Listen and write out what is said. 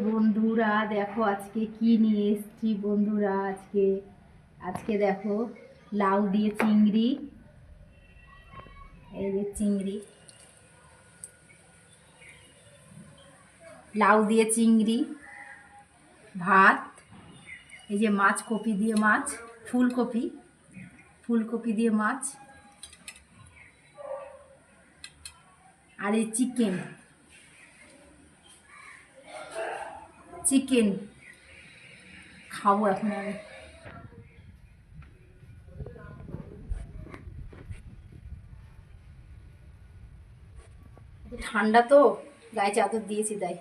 বন্ধুরা দেখো আজকে কি নিয়ে এসেছি। বন্ধুরা আজকে আজকে দেখো লাউ দিয়ে চিংড়ি, এই যে চিংড়ি, লাউ দিয়ে চিংড়ি, ভাত, এই যে মাছ, কপি দিয়ে মাছ, ফুলকপি, ফুলকপি দিয়ে মাছ, আর এই চিকেন, চিকেন খাবো এখন আমি। ঠান্ডা তো, গায়ে চাদর দিয়েছি তাই।